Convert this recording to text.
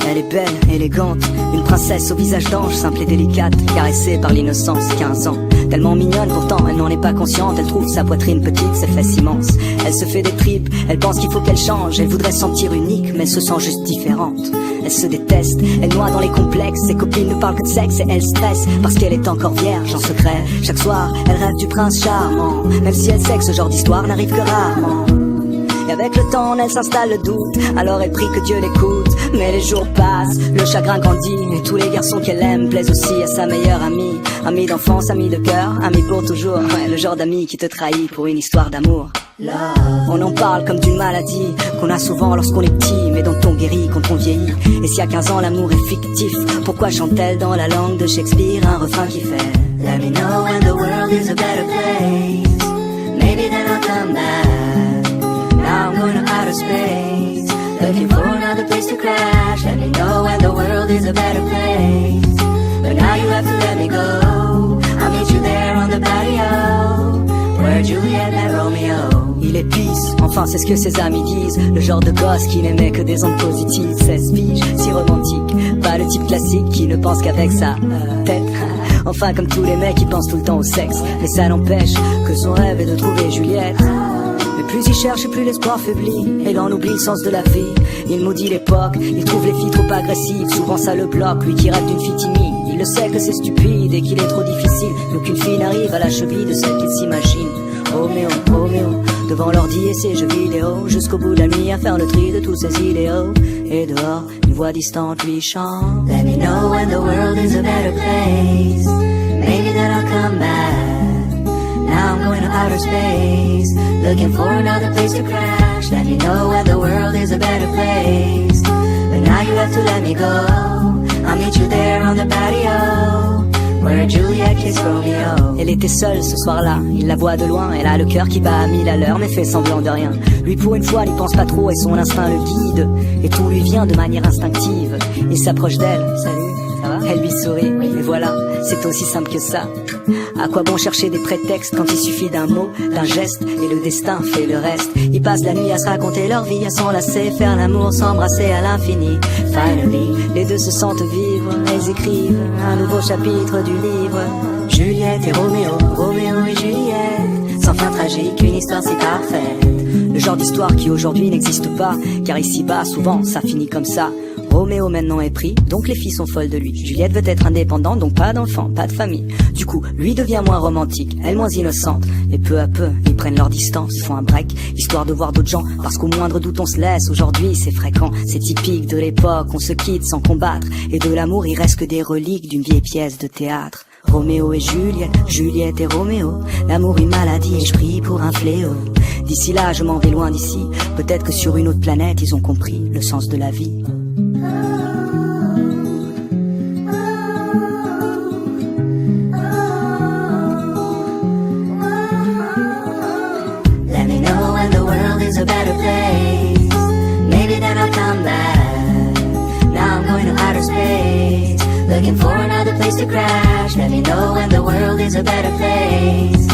Elle est belle, élégante, une princesse au visage d'ange, simple et délicate, caressée par l'innocence, 15 ans. Tellement mignonne, pourtant elle n'en est pas consciente. Elle trouve sa poitrine petite, ses fesses immenses. Elle se fait des tripes, elle pense qu'il faut qu'elle change. Elle voudrait se sentir unique, mais elle se sent juste différente. Elle se déteste, elle noie dans les complexes. Ses copines ne parlent que de sexe et elle stresse parce qu'elle est encore vierge en secret. Chaque soir, elle rêve du prince charmant, même si elle sait que ce genre d'histoire n'arrive que rarement. Et avec le temps, en elle s'installe le doute. Alors elle prie que Dieu l'écoute. Mais les jours passent, le chagrin grandit. Et tous les garçons qu'elle aime plaisent aussi à sa meilleure amie. Amie d'enfance, amie de cœur, amie pour toujours. Ouais, le genre d'ami qui te trahit pour une histoire d'amour. On en parle comme d'une maladie qu'on a souvent lorsqu'on est petit, mais dont on guérit quand on vieillit. Et si à 15 ans l'amour est fictif, pourquoi chante-t-elle dans la langue de Shakespeare un refrain qui fait Let me know when the world is a better place. Maybe then I'll come back. Now I'm going to outer space, looking for another place to crash. Let me know when the world is a better place. But now you have to let me go. I'll meet you there on the patio, where Juliet met Romeo. Il est pisse, enfin c'est ce que ses amis disent. Le genre de gosse qui n'aimait que des ondes positives. 16 piges, si romantique, pas le type classique qui ne pense qu'avec sa tête. Enfin comme tous les mecs qui pensent tout le temps au sexe. Mais ça n'empêche que son rêve est de trouver Juliette. Mais plus il cherche et plus l'espoir faiblit, et l'on oublie le sens de la vie. Il maudit l'époque, il trouve les filles trop agressives. Souvent ça le bloque, lui qui rêve d'une fille timide. Il le sait que c'est stupide et qu'il est trop difficile, mais aucune fille n'arrive à la cheville de celle qu'il s'imagine. Roméo, Roméo, devant l'ordi et ses jeux vidéo, jusqu'au bout de la nuit à faire le tri de tous ses idéaux. Et dehors, une voix distante lui chante Let me know when the world is a better place. Maybe then I'll come back. Now I'm going to outer space, looking for another place to crash. Let me know when the world is a better place. But now you have to let me go. I'll meet you there on the patio, where Juliet kissed Romeo. Elle était seule ce soir-là, il la voit de loin. Elle a le cœur qui bat à 1000 à l'heure, mais fait semblant de rien. Lui pour une fois n'y pense pas trop et son instinct le guide. Et tout lui vient de manière instinctive. Il s'approche d'elle, salut, ça va? Elle lui sourit, et voilà, c'est aussi simple que ça. À quoi bon chercher des prétextes quand il suffit d'un mot, d'un geste, et le destin fait le reste. Ils passent la nuit à se raconter leur vie, à s'enlacer, faire l'amour, s'embrasser à l'infini. Finally, les deux se sentent vivre, elles écrivent un nouveau chapitre du livre. Juliette et Roméo, Roméo et Juliette, sans fin tragique, une histoire si parfaite. Le genre d'histoire qui aujourd'hui n'existe pas, car ici-bas, souvent, ça finit comme ça. Roméo maintenant est pris, donc les filles sont folles de lui. Juliette veut être indépendante, donc pas d'enfant, pas de famille. Du coup, lui devient moins romantique, elle moins innocente. Et peu à peu, ils prennent leur distance, font un break, histoire de voir d'autres gens. Parce qu'au moindre doute on se laisse, aujourd'hui c'est fréquent. C'est typique de l'époque, on se quitte sans combattre. Et de l'amour il reste que des reliques d'une vieille pièce de théâtre. Roméo et Juliette, Juliette et Roméo. L'amour une maladie et je prie pour un fléau. D'ici là je m'en vais loin d'ici. Peut-être que sur une autre planète ils ont compris le sens de la vie. Let me know when the world is a better place. Maybe then I'll come back. Now I'm going to outer space, looking for another place to crash. Let me know when the world is a better place.